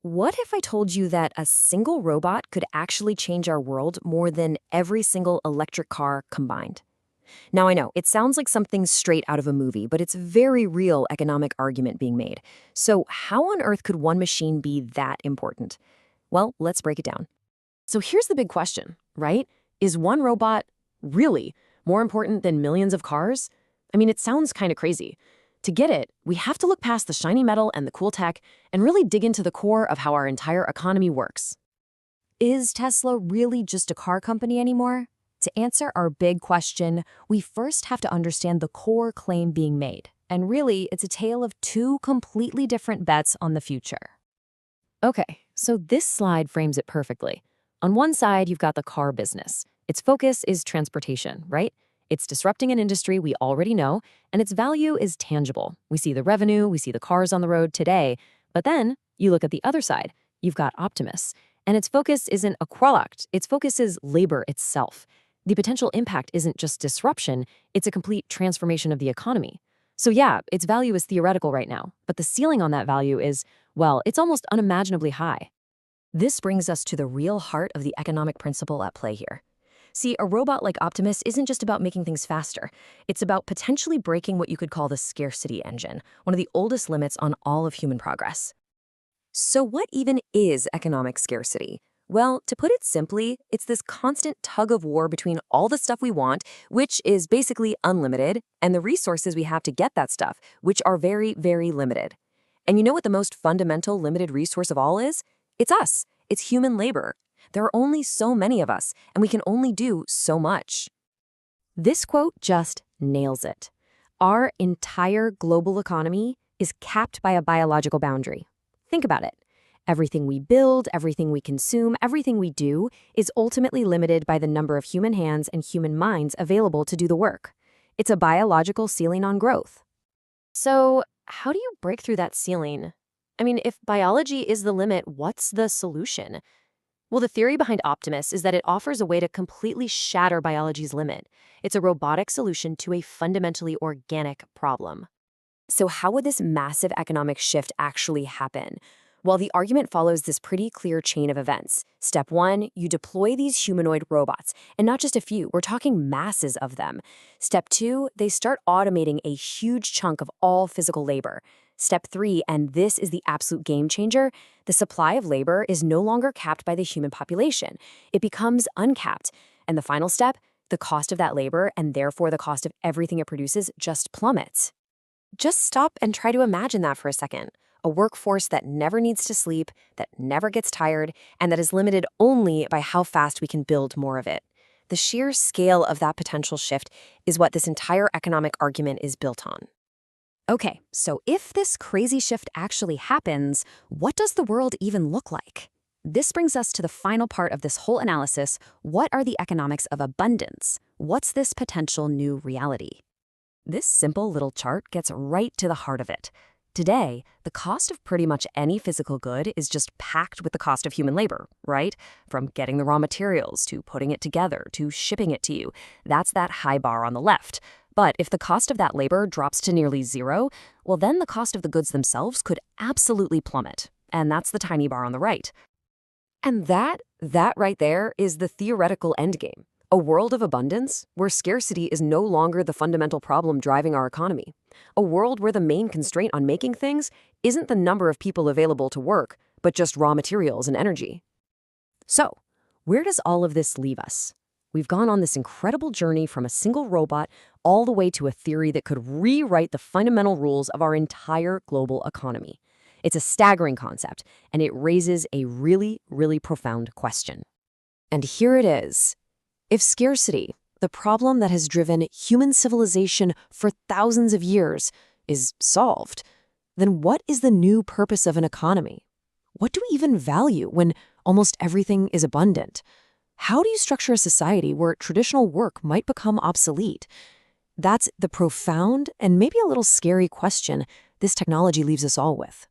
What if I told you that a single robot could actually change our world more than every single electric car combined? Now, I know, it sounds like something straight out of a movie, but it's very real economic argument being made. So, how on earth could one machine be that important? Well, let's break it down. So, here's the big question, right? Is one robot really more important than millions of cars? I mean, it sounds kind of crazy. To get it, we have to look past the shiny metal and the cool tech and really dig into the core of how our entire economy works. Is Tesla really just a car company anymore? To answer our big question, we first have to understand the core claim being made. And really, it's a tale of two completely different bets on the future. Okay, so this slide frames it perfectly. On one side, you've got the car business. Its focus is transportation, right? It's disrupting an industry we already know, and its value is tangible. We see the revenue, we see the cars on the road today. But then you look at the other side. You've got Optimus, and its focus isn't a product. Its focus is labor itself. The potential impact isn't just disruption, it's a complete transformation of the economy. So yeah, its value is theoretical right now, but the ceiling on that value is, well, it's almost unimaginably high. This brings us to the real heart of the economic principle at play here. See, a robot like Optimus isn't just about making things faster. It's about potentially breaking what you could call the scarcity engine, one of the oldest limits on all of human progress. So what even is economic scarcity? Well, to put it simply, it's this constant tug of war between all the stuff we want, which is basically unlimited, and the resources we have to get that stuff, which are very, very limited. And you know what the most fundamental limited resource of all is? It's us. It's human labor. There are only so many of us, and we can only do so much. This quote just nails it. Our entire global economy is capped by a biological boundary. Think about it. Everything we build, everything we consume, everything we do is ultimately limited by the number of human hands and human minds available to do the work. It's a biological ceiling on growth. So, how do you break through that ceiling? I mean, if biology is the limit, what's the solution? Well, the theory behind Optimus is that it offers a way to completely shatter biology's limit. It's a robotic solution to a fundamentally organic problem. So how would this massive economic shift actually happen? Well, the argument follows this pretty clear chain of events. Step 1, you deploy these humanoid robots, and not just a few, we're talking masses of them. Step 2, they start automating a huge chunk of all physical labor. Step 3, and this is the absolute game changer, the supply of labor is no longer capped by the human population. It becomes uncapped. And the final step, the cost of that labor, and therefore the cost of everything it produces, just plummets. Just stop and try to imagine that for a second. A workforce that never needs to sleep, that never gets tired, and that is limited only by how fast we can build more of it. The sheer scale of that potential shift is what this entire economic argument is built on. Okay, so if this crazy shift actually happens, what does the world even look like? This brings us to the final part of this whole analysis. What are the economics of abundance? What's this potential new reality? This simple little chart gets right to the heart of it. Today, the cost of pretty much any physical good is just packed with the cost of human labor, right? From getting the raw materials, to putting it together, to shipping it to you. That's that high bar on the left. But if the cost of that labor drops to nearly zero, well, then the cost of the goods themselves could absolutely plummet. And that's the tiny bar on the right. And that right there is the theoretical endgame. A world of abundance where scarcity is no longer the fundamental problem driving our economy. A world where the main constraint on making things isn't the number of people available to work, but just raw materials and energy. So, where does all of this leave us? We've gone on this incredible journey from a single robot all the way to a theory that could rewrite the fundamental rules of our entire global economy. It's a staggering concept, and it raises a really, really profound question. And here it is. If scarcity, the problem that has driven human civilization for thousands of years, is solved, then what is the new purpose of an economy? What do we even value when almost everything is abundant? How do you structure a society where traditional work might become obsolete? That's the profound and maybe a little scary question this technology leaves us all with.